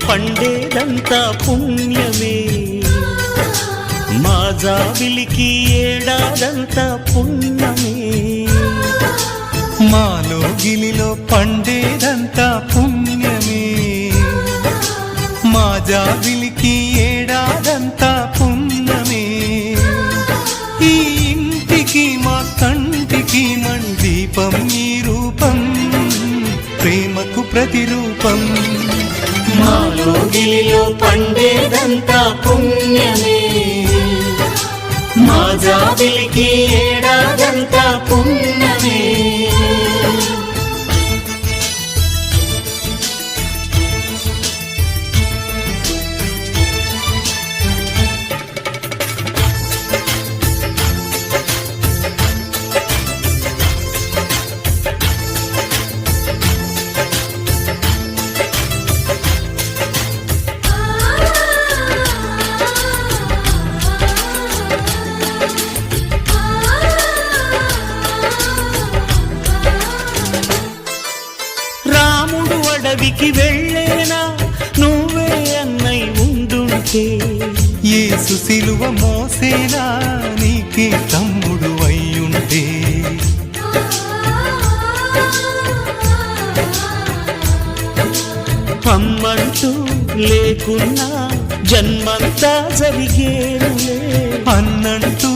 పండేదంతా పుణ్యమే, మా జాబిలికి ఏడాదంతా పుణ్యమే. మాలో గిలిలో పండేదంతా పుణ్యమే, మా జాబిలికి ఏడాదంతా పుణ్యమే. ఈ ఇంటికి మా కంటికి మందీపం ఈ రూపం, ప్రేమకు ప్రతిరూపం. మాలో గిలిలో పండేదంతా పుణ్యమే, మా జాబిలికి ఏడాదంతా పుణ్యమే. అడవికి వెళ్ళేనా నువ్వే అన్నై ఉండుంటే, యేసు సిలువ మోసేనా నీకే తమ్ముడు అయ్యుంటే. అమ్మంటూ లేకున్నా జన్మంతా జరిగేనులే, అన్నంటూ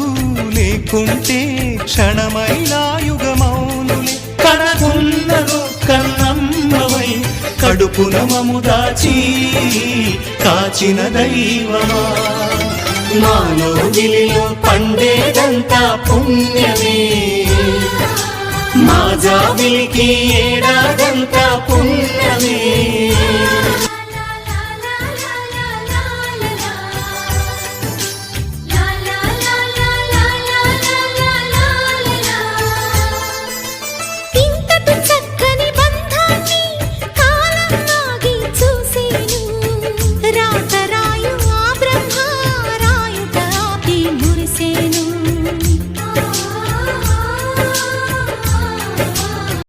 లేకుంటే క్షణమైనా యుగమౌనులే. కడకున్నదో కన్నమ్మవై కడుపున మము దాచి కాచిన దైవమా, మాలో గిలిలో పండేదంతా పుణ్యమే, మా జాబిలికి ఏడాదంతా